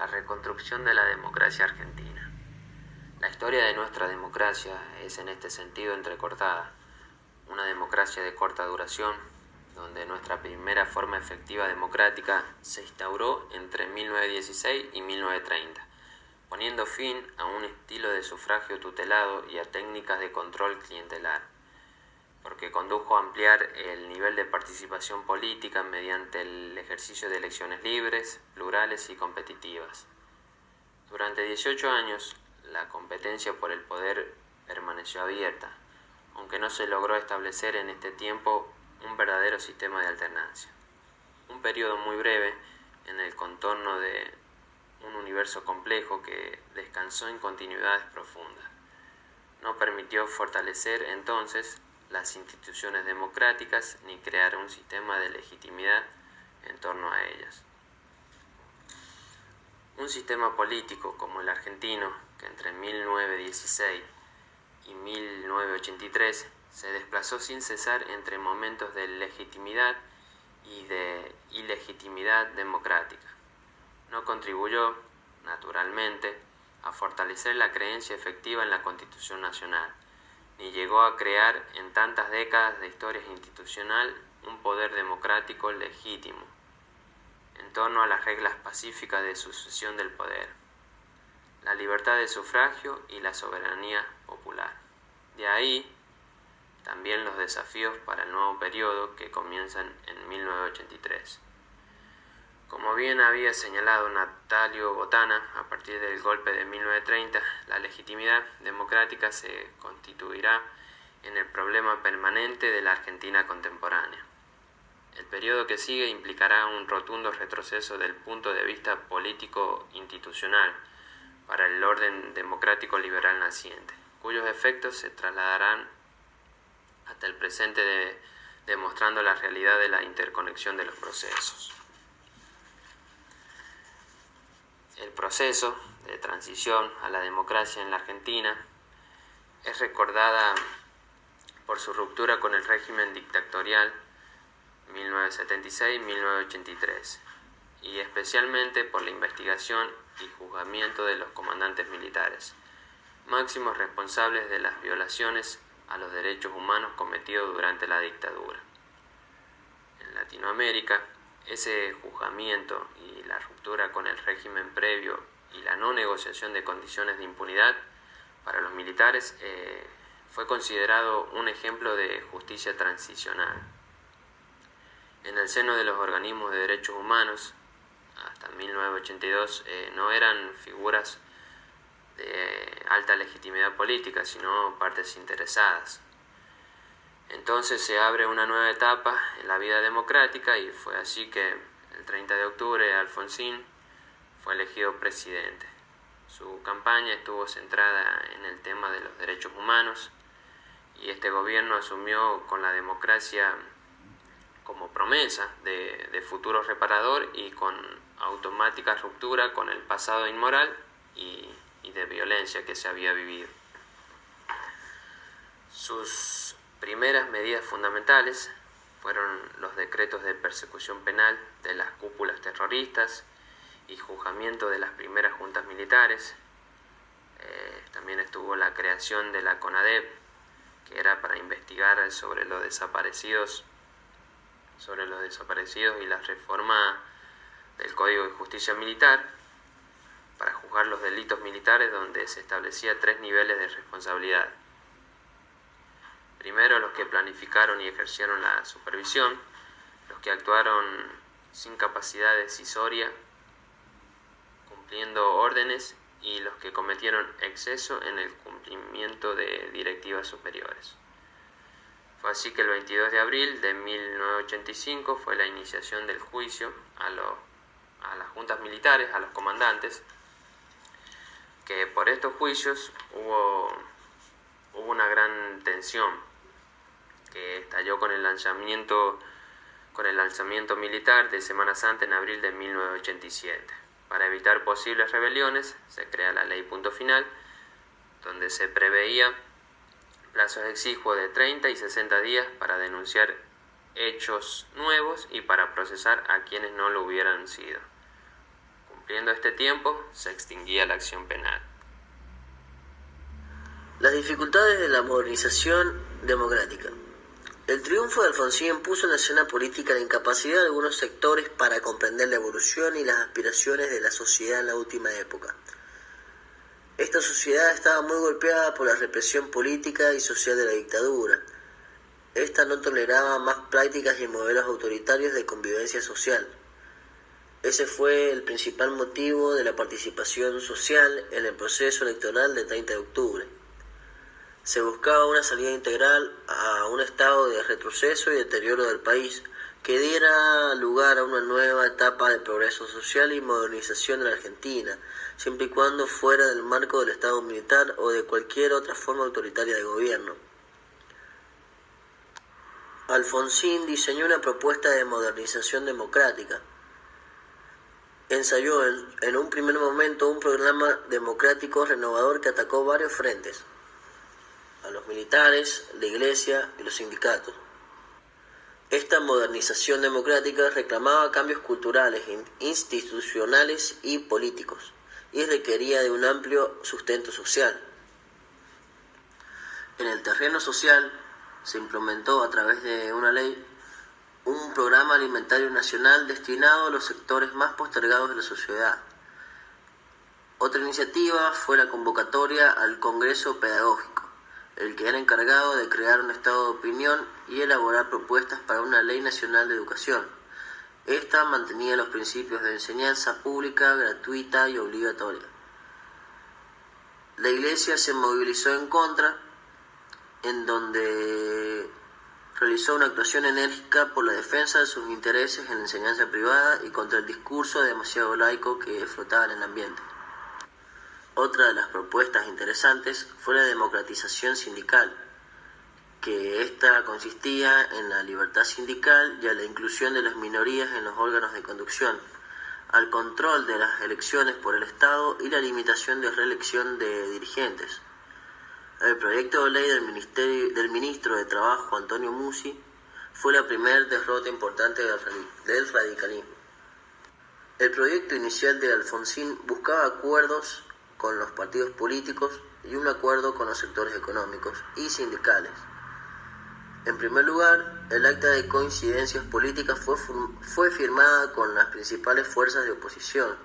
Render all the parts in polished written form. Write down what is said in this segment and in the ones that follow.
La reconstrucción de la democracia argentina. La historia de nuestra democracia es en este sentido entrecortada. Una democracia de corta duración, donde nuestra primera forma efectiva democrática se instauró entre 1916 y 1930, poniendo fin a un estilo de sufragio tutelado y a técnicas de control clientelar, porque condujo a ampliar el nivel de participación política mediante el ejercicio de elecciones libres, plurales y competitivas. Durante 18 años, la competencia por el poder permaneció abierta, aunque no se logró establecer en este tiempo un verdadero sistema de alternancia. Un periodo muy breve en el contorno de un universo complejo que descansó en continuidades profundas. No permitió fortalecer entonces las instituciones democráticas ni crear un sistema de legitimidad en torno a ellas. Un sistema político como el argentino, que entre 1916 y 1983 se desplazó sin cesar entre momentos de legitimidad y de ilegitimidad democrática, no contribuyó, naturalmente, a fortalecer la creencia efectiva en la Constitución Nacional, ni llegó a crear en tantas décadas de historia institucional un poder democrático legítimo, en torno a las reglas pacíficas de sucesión del poder, la libertad de sufragio y la soberanía popular. De ahí también los desafíos para el nuevo periodo que comienzan en 1983. Como bien había señalado Natalio Botana, a partir del golpe de 1930, la legitimidad democrática se constituirá en el problema permanente de la Argentina contemporánea. El periodo que sigue implicará un rotundo retroceso del punto de vista político-institucional para el orden democrático liberal naciente, cuyos efectos se trasladarán hasta el presente demostrando la realidad de la interconexión de los procesos. El proceso de transición a la democracia en la Argentina es recordada por su ruptura con el régimen dictatorial 1976-1983 y especialmente por la investigación y juzgamiento de los comandantes militares, máximos responsables de las violaciones a los derechos humanos cometidos durante la dictadura. En Latinoamérica, ese juzgamiento y la ruptura con el régimen previo y la no negociación de condiciones de impunidad para los militares fue considerado un ejemplo de justicia transicional. En el seno de los organismos de derechos humanos, hasta 1982, no eran figuras de alta legitimidad política, sino partes interesadas. Entonces se abre una nueva etapa en la vida democrática y fue así que el 30 de octubre Alfonsín fue elegido presidente. Su campaña estuvo centrada en el tema de los derechos humanos y este gobierno asumió con la democracia como promesa de futuro reparador y con automática ruptura con el pasado inmoral y de violencia que se había vivido. Sus primeras medidas fundamentales fueron los decretos de persecución penal de las cúpulas terroristas y juzgamiento de las primeras juntas militares. También estuvo la creación de la CONADEP, que era para investigar sobre los desaparecidos y la reforma del Código de Justicia Militar para juzgar los delitos militares, donde se establecía 3 niveles de responsabilidad. Primero, los que planificaron y ejercieron la supervisión, los que actuaron sin capacidad decisoria, cumpliendo órdenes, y los que cometieron exceso en el cumplimiento de directivas superiores. Fue así que el 22 de abril de 1985 fue la iniciación del juicio a las juntas militares, a los comandantes, que por estos juicios hubo una gran tensión que estalló con el lanzamiento militar de Semana Santa en abril de 1987. Para evitar posibles rebeliones, se crea la ley Punto Final, donde se preveía plazos exiguos de 30 y 60 días para denunciar hechos nuevos y para procesar a quienes no lo hubieran sido, Cumpliendo este tiempo, se extinguía la acción penal. Las dificultades de la modernización democrática. El triunfo de Alfonsín puso en la escena política la incapacidad de algunos sectores para comprender la evolución y las aspiraciones de la sociedad en la última época. Esta sociedad estaba muy golpeada por la represión política y social de la dictadura. Esta no toleraba más prácticas y modelos autoritarios de convivencia social. Ese fue el principal motivo de la participación social en el proceso electoral del 30 de octubre. Se buscaba una salida integral a un estado de retroceso y deterioro del país que diera lugar a una nueva etapa de progreso social y modernización en la Argentina, siempre y cuando fuera del marco del Estado militar o de cualquier otra forma autoritaria de gobierno. Alfonsín diseñó una propuesta de modernización democrática. Ensayó en un primer momento un programa democrático renovador que atacó varios frentes: a los militares, la iglesia y los sindicatos. Esta modernización democrática reclamaba cambios culturales, institucionales y políticos, y requería de un amplio sustento social. En el terreno social se implementó a través de una ley un programa alimentario nacional destinado a los sectores más postergados de la sociedad. Otra iniciativa fue la convocatoria al Congreso Pedagógico, el que era encargado de crear un estado de opinión y elaborar propuestas para una ley nacional de educación. Esta mantenía los principios de enseñanza pública, gratuita y obligatoria. La Iglesia se movilizó en contra, en donde realizó una actuación enérgica por la defensa de sus intereses en la enseñanza privada y contra el discurso demasiado laico que flotaba en el ambiente. Otra de las propuestas interesantes fue la democratización sindical, que esta consistía en la libertad sindical y a la inclusión de las minorías en los órganos de conducción, al control de las elecciones por el Estado y la limitación de reelección de dirigentes. El proyecto de ley del ministro de Trabajo, Antonio Musi, fue la primera derrota importante del radicalismo. El proyecto inicial de Alfonsín buscaba acuerdos con los partidos políticos y un acuerdo con los sectores económicos y sindicales. En primer lugar, el acta de coincidencias políticas fue firmada con las principales fuerzas de oposición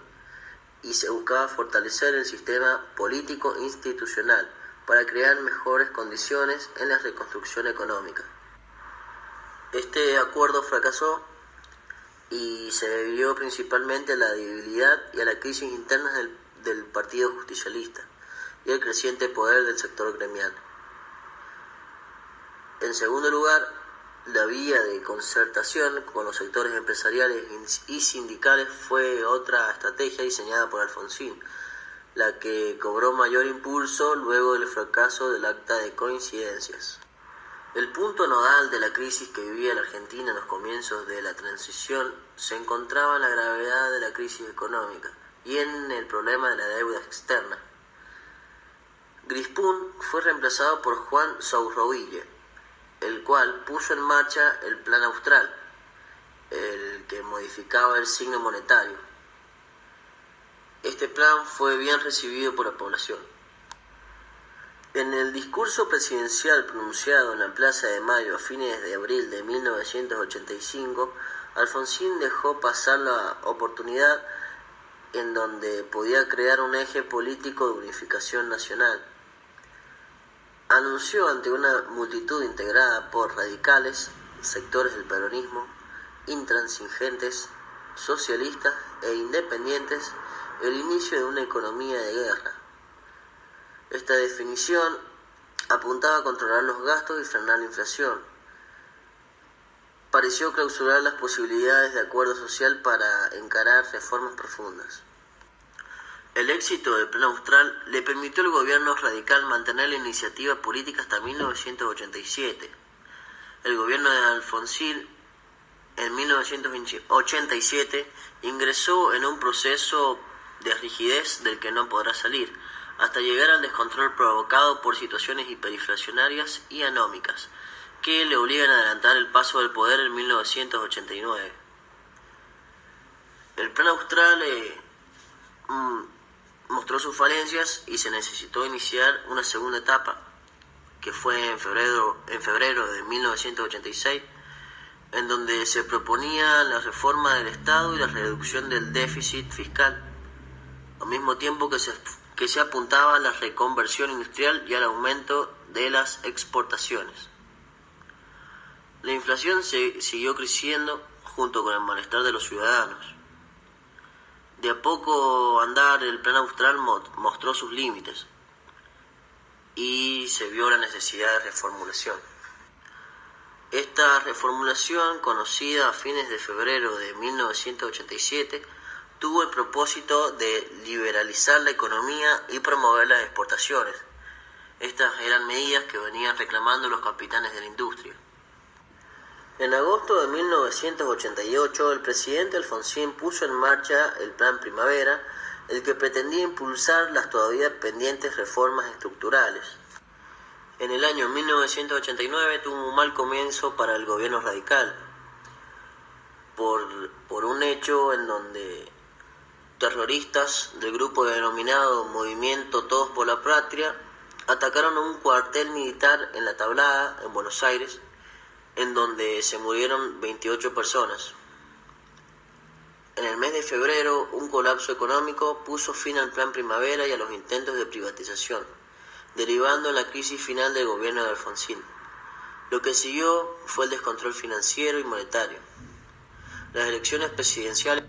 y se buscaba fortalecer el sistema político institucional para crear mejores condiciones en la reconstrucción económica. Este acuerdo fracasó y se debió principalmente a la debilidad y a la crisis interna del Partido Justicialista y al creciente poder del sector gremial. En segundo lugar, la vía de concertación con los sectores empresariales y sindicales fue otra estrategia diseñada por Alfonsín, la que cobró mayor impulso luego del fracaso del acta de coincidencias. El punto nodal de la crisis que vivía la Argentina en los comienzos de la transición se encontraba en la gravedad de la crisis económica y en el problema de la deuda externa. Grispún fue reemplazado por Juan Sourroville, el cual puso en marcha el Plan Austral, el que modificaba el signo monetario. Este plan fue bien recibido por la población. En el discurso presidencial pronunciado en la Plaza de Mayo a fines de abril de 1985, Alfonsín dejó pasar la oportunidad en donde podía crear un eje político de unificación nacional. Anunció ante una multitud integrada por radicales, sectores del peronismo, intransigentes, socialistas e independientes el inicio de una economía de guerra. Esta definición apuntaba a controlar los gastos y frenar la inflación. Pareció clausurar las posibilidades de acuerdo social para encarar reformas profundas. El éxito del Plan Austral le permitió al gobierno radical mantener la iniciativa política hasta 1987. El gobierno de Alfonsín en 1987 ingresó en un proceso de rigidez del que no podrá salir, hasta llegar al descontrol provocado por situaciones hiperinflacionarias y anómicas, que le obligan a adelantar el paso del poder en 1989. El Plan Austral mostró sus falencias y se necesitó iniciar una segunda etapa, que fue en febrero de 1986, en donde se proponía la reforma del Estado y la reducción del déficit fiscal, al mismo tiempo que se apuntaba a la reconversión industrial y al aumento de las exportaciones. La inflación siguió creciendo junto con el malestar de los ciudadanos. De a poco andar, el Plan Austral mostró sus límites y se vio la necesidad de reformulación. Esta reformulación, conocida a fines de febrero de 1987, tuvo el propósito de liberalizar la economía y promover las exportaciones. Estas eran medidas que venían reclamando los capitanes de la industria. En agosto de 1988, el presidente Alfonsín puso en marcha el Plan Primavera, el que pretendía impulsar las todavía pendientes reformas estructurales. En el año 1989 tuvo un mal comienzo para el gobierno radical, por un hecho en donde terroristas del grupo denominado Movimiento Todos por la Patria atacaron a un cuartel militar en La Tablada, en Buenos Aires, en donde se murieron 28 personas. En el mes de febrero, un colapso económico puso fin al Plan Primavera y a los intentos de privatización, derivando en la crisis final del gobierno de Alfonsín. Lo que siguió fue el descontrol financiero y monetario. Las elecciones presidenciales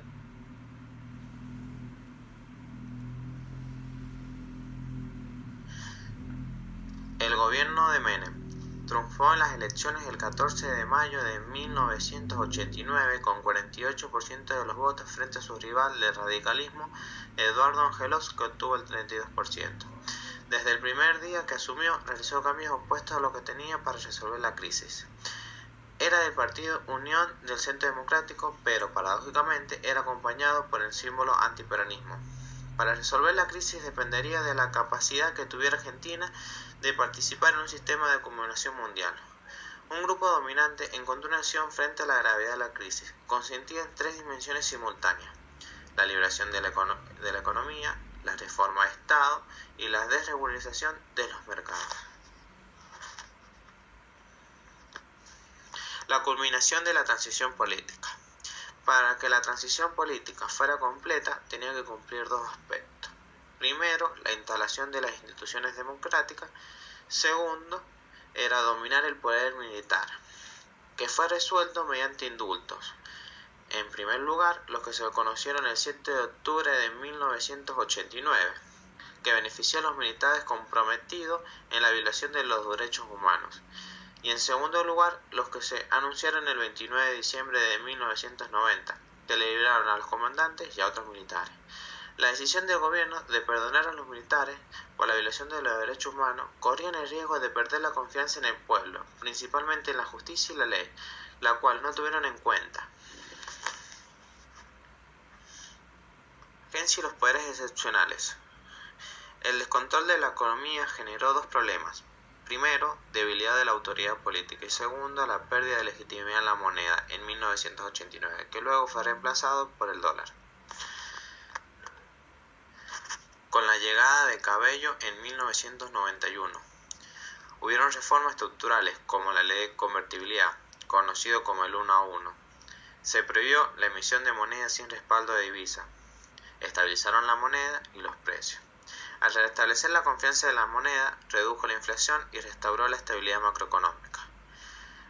El gobierno de Menem triunfó en las elecciones el 14 de mayo de 1989 con 48% de los votos frente a su rival del radicalismo, Eduardo Angelos, que obtuvo el 32%. Desde el primer día que asumió, realizó cambios opuestos a lo que tenía para resolver la crisis. Era del partido Unión del Centro Democrático, pero paradójicamente era acompañado por el símbolo antiperonismo. Para resolver la crisis dependería de la capacidad que tuviera Argentina de participar en un sistema de acumulación mundial. Un grupo dominante encontró una acción frente a la gravedad de la crisis, consistía en tres dimensiones simultáneas: la liberación de la economía, la reforma de Estado y la desregularización de los mercados. La culminación de la transición política. Para que la transición política fuera completa, tenía que cumplir dos aspectos. Primero, la instalación de las instituciones democráticas. Segundo, era dominar el poder militar, que fue resuelto mediante indultos. En primer lugar, los que se conocieron el 7 de octubre de 1989, que benefició a los militares comprometidos en la violación de los derechos humanos. Y en segundo lugar, los que se anunciaron el 29 de diciembre de 1990, que le liberaron a los comandantes y a otros militares. La decisión del gobierno de perdonar a los militares por la violación de los derechos humanos corrían el riesgo de perder la confianza en el pueblo, principalmente en la justicia y la ley, la cual no tuvieron en cuenta. Agencia y los poderes excepcionales. El descontrol de la economía generó dos problemas. Primero, debilidad de la autoridad política y segundo, la pérdida de legitimidad en la moneda en 1989, que luego fue reemplazado por el dólar. Con la llegada de Cabello en 1991, hubieron reformas estructurales como la ley de convertibilidad, conocido como el 1 a 1. Se prohibió la emisión de moneda sin respaldo de divisa. Estabilizaron la moneda y los precios. Al restablecer la confianza de la moneda, redujo la inflación y restauró la estabilidad macroeconómica.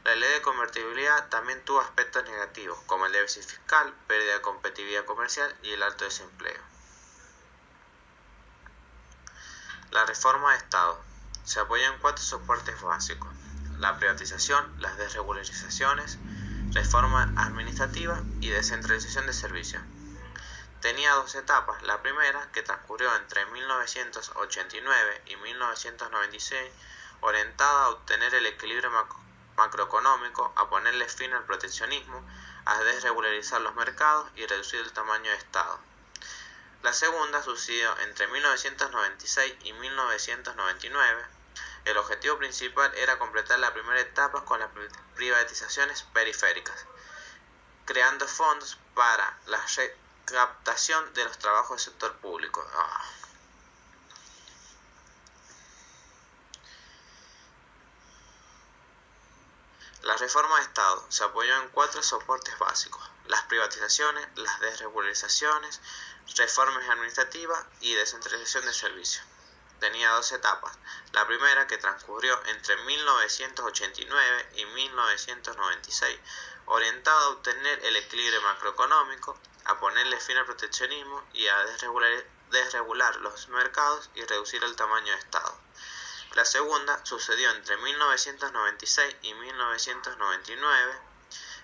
La ley de convertibilidad también tuvo aspectos negativos, como el déficit fiscal, pérdida de competitividad comercial y el alto desempleo. La reforma de Estado se apoya en cuatro soportes básicos: la privatización, las desregularizaciones, reforma administrativa y descentralización de servicios. Tenía dos etapas. La primera, que transcurrió entre 1989 y 1996, orientada a obtener el equilibrio macroeconómico, a ponerle fin al proteccionismo, a desregularizar los mercados y reducir el tamaño de Estado. La segunda sucedió entre 1996 y 1999. El objetivo principal era completar la primera etapa con las privatizaciones periféricas, creando fondos para la recaptación de los trabajos del sector público. La reforma de Estado se apoyó en 4 soportes básicos: las privatizaciones, las desregularizaciones, reformas administrativas y descentralización de servicios. Tenía 2 etapas. La primera, que transcurrió entre 1989 y 1996, orientada a obtener el equilibrio macroeconómico, a ponerle fin al proteccionismo y a desregular los mercados y reducir el tamaño de Estado. La segunda sucedió entre 1996 y 1999.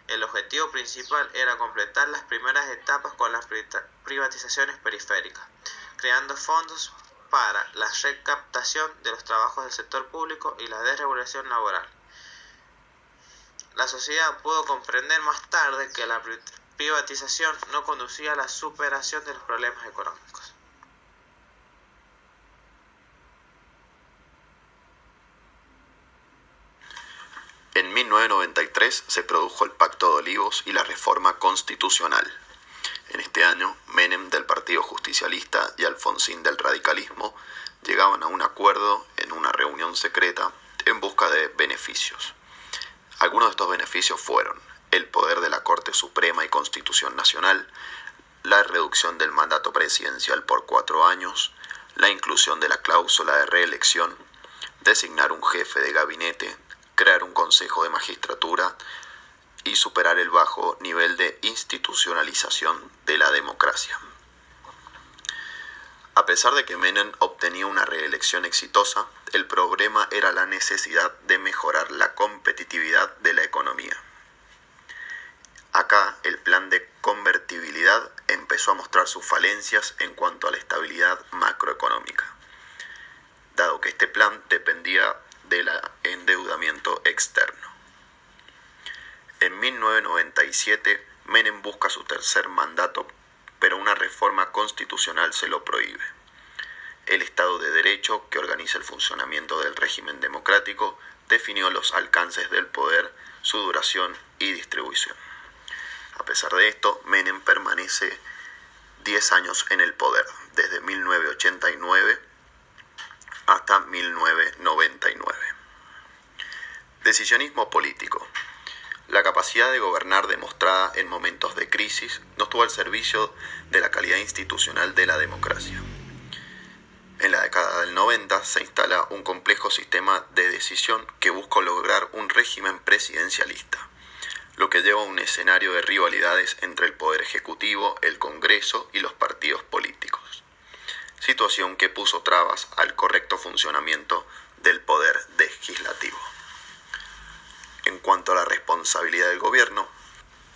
El objetivo principal era completar las primeras etapas con las privatizaciones periféricas, creando fondos para la recaptación de los trabajos del sector público y la desregulación laboral. La sociedad pudo comprender más tarde que la privatización no conducía a la superación de los problemas económicos. En 1993 se produjo el Pacto de Olivos y la reforma constitucional. En este año, Menem del Partido Justicialista y Alfonsín del radicalismo llegaban a un acuerdo en una reunión secreta en busca de beneficios. Algunos de estos beneficios fueron el poder de la Corte Suprema y Constitución Nacional, la reducción del mandato presidencial por 4 años, la inclusión de la cláusula de reelección, designar un jefe de gabinete, crear un consejo de magistratura y superar el bajo nivel de institucionalización de la democracia. A pesar de que Menem obtenía una reelección exitosa, el problema era la necesidad de mejorar la competitividad de la economía. Acá el plan de convertibilidad empezó a mostrar sus falencias en cuanto a la estabilidad macroeconómica, dado que este plan dependía del endeudamiento externo. En 1997, Menem busca su tercer mandato, pero una reforma constitucional se lo prohíbe. El Estado de Derecho, que organiza el funcionamiento del régimen democrático, definió los alcances del poder, su duración y distribución. A pesar de esto, Menem permanece 10 años en el poder, desde 1989 hasta 1999. Decisionismo político. La capacidad de gobernar demostrada en momentos de crisis no estuvo al servicio de la calidad institucional de la democracia. En la década del 90 se instala un complejo sistema de decisión que busca lograr un régimen presidencialista, lo que lleva a un escenario de rivalidades entre el Poder Ejecutivo, el Congreso y los partidos políticos, situación que puso trabas al correcto funcionamiento del Poder Legislativo. En cuanto a la responsabilidad del gobierno,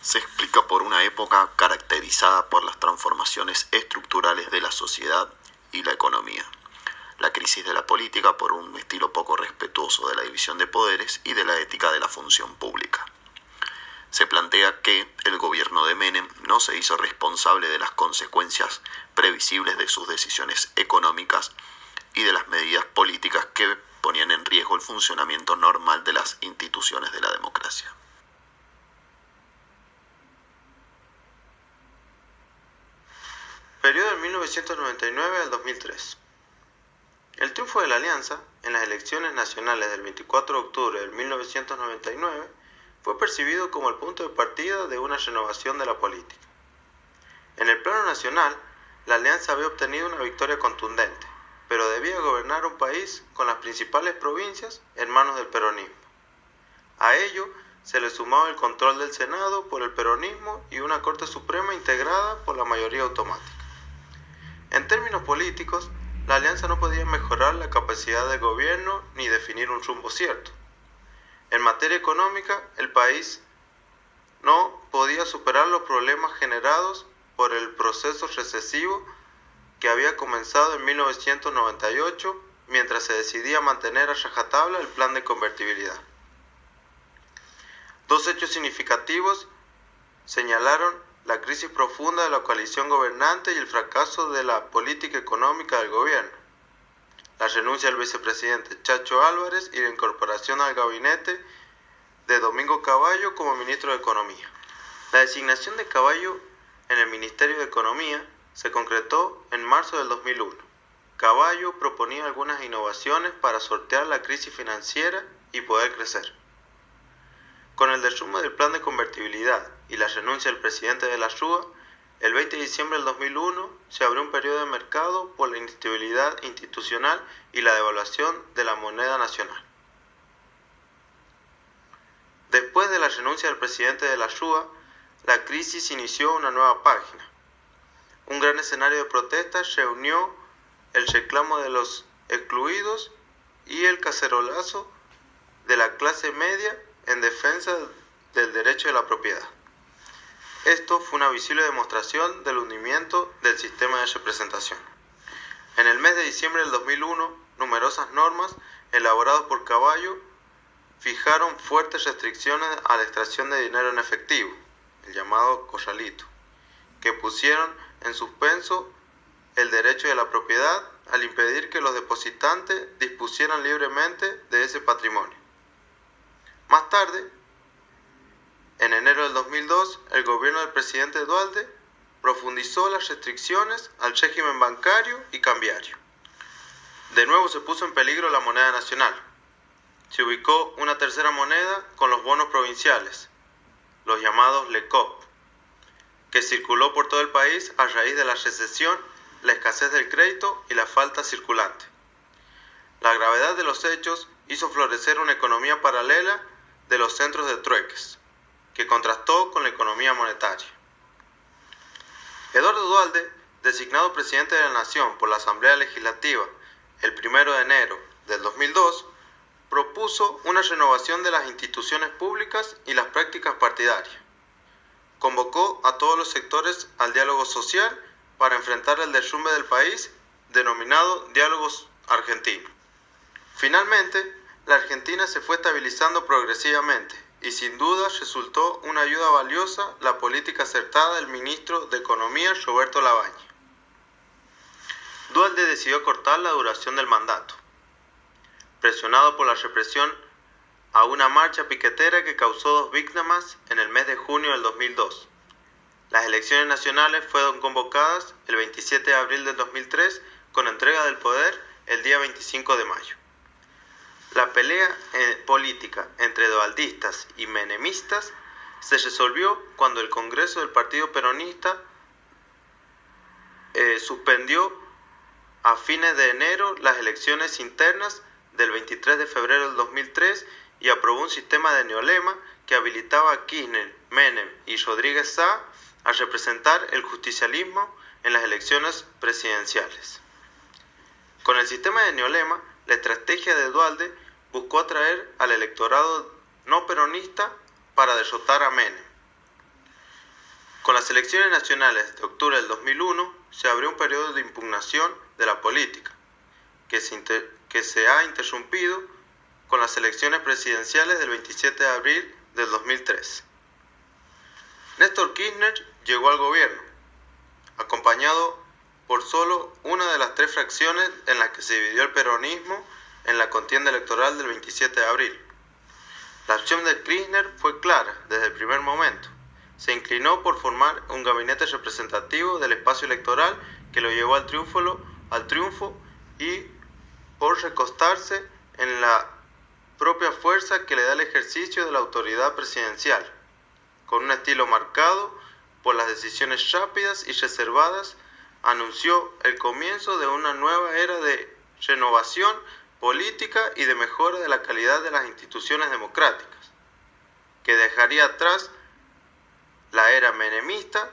se explica por una época caracterizada por las transformaciones estructurales de la sociedad y la economía, la crisis de la política por un estilo poco respetuoso de la división de poderes y de la ética de la función pública. Se plantea que el gobierno de Menem no se hizo responsable de las consecuencias previsibles de sus decisiones económicas y de las medidas políticas que ponían en riesgo el funcionamiento normal de las instituciones de la democracia. Periodo del 1999 al 2003. El triunfo de la Alianza en las elecciones nacionales del 24 de octubre del 1999 fue percibido como el punto de partida de una renovación de la política. En el plano nacional, la Alianza había obtenido una victoria contundente, pero debía gobernar un país con las principales provincias en manos del peronismo. A ello se le sumaba el control del Senado por el peronismo y una Corte Suprema integrada por la mayoría automática. En términos políticos, la Alianza no podía mejorar la capacidad de gobierno ni definir un rumbo cierto. En materia económica, el país no podía superar los problemas generados por el proceso recesivo que había comenzado en 1998, mientras se decidía mantener a rajatabla el plan de convertibilidad. Dos hechos significativos señalaron la crisis profunda de la coalición gobernante y el fracaso de la política económica del gobierno: la renuncia del vicepresidente Chacho Álvarez y la incorporación al gabinete de Domingo Cavallo como ministro de Economía. La designación de Cavallo en el Ministerio de Economía se concretó en marzo del 2001. Caballo proponía algunas innovaciones para sortear la crisis financiera y poder crecer. Con el derrumbe del plan de convertibilidad y la renuncia del presidente de la Rúa, el 20 de diciembre del 2001 se abrió un periodo de mercado por la inestabilidad institucional y la devaluación de la moneda nacional. Después de la renuncia del presidente de la Rúa, la crisis inició una nueva página. Un gran escenario de protestas reunió el reclamo de los excluidos y el cacerolazo de la clase media en defensa del derecho de la propiedad. Esto fue una visible demostración del hundimiento del sistema de representación. En el mes de diciembre del 2001, numerosas normas elaboradas por Caballo fijaron fuertes restricciones a la extracción de dinero en efectivo, el llamado corralito, que pusieron en suspenso el derecho de la propiedad al impedir que los depositantes dispusieran libremente de ese patrimonio. Más tarde, en enero del 2002, el gobierno del presidente Duhalde profundizó las restricciones al régimen bancario y cambiario. De nuevo se puso en peligro la moneda nacional. Se ubicó una tercera moneda con los bonos provinciales, los llamados LECOP, que circuló por todo el país a raíz de la recesión, la escasez del crédito y la falta circulante. La gravedad de los hechos hizo florecer una economía paralela de los centros de trueques, que contrastó con la economía monetaria. Eduardo Duhalde, designado presidente de la Nación por la Asamblea Legislativa el 1 de enero del 2002, propuso una renovación de las instituciones públicas y las prácticas partidarias. Convocó a todos los sectores al diálogo social para enfrentar el derrumbe del país, denominado diálogo argentino. Finalmente, la Argentina se fue estabilizando progresivamente y sin duda resultó una ayuda valiosa la política acertada del ministro de Economía Roberto Labaña. Duhalde decidió cortar la duración del mandato, presionado por la represión a una marcha piquetera que causó 2 víctimas en el mes de junio del 2002. Las elecciones nacionales fueron convocadas el 27 de abril del 2003 con entrega del poder el día 25 de mayo. La pelea política entre duhaldistas y menemistas se resolvió cuando el Congreso del Partido Peronista suspendió a fines de enero las elecciones internas del 23 de febrero del 2003 y aprobó un sistema de neolema que habilitaba a Kirchner, Menem y Rodríguez Sá a representar el justicialismo en las elecciones presidenciales. Con el sistema de neolema, la estrategia de Duhalde buscó atraer al electorado no peronista para derrotar a Menem. Con las elecciones nacionales de octubre del 2001 se abrió un periodo de impugnación de la política, que se ha interrumpido con las elecciones presidenciales del 27 de abril del 2003. Néstor Kirchner llegó al gobierno, acompañado por solo una de las 3 fracciones en las que se dividió el peronismo en la contienda electoral del 27 de abril. La opción de Kirchner fue clara desde el primer momento. Se inclinó por formar un gabinete representativo del espacio electoral que lo llevó al triunfo y por recostarse en la propia fuerza que le da el ejercicio de la autoridad presidencial, con un estilo marcado por las decisiones rápidas y reservadas, anunció el comienzo de una nueva era de renovación política y de mejora de la calidad de las instituciones democráticas, que dejaría atrás la era menemista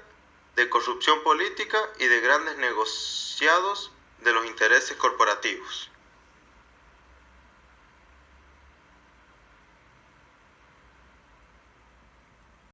de corrupción política y de grandes negociados de los intereses corporativos.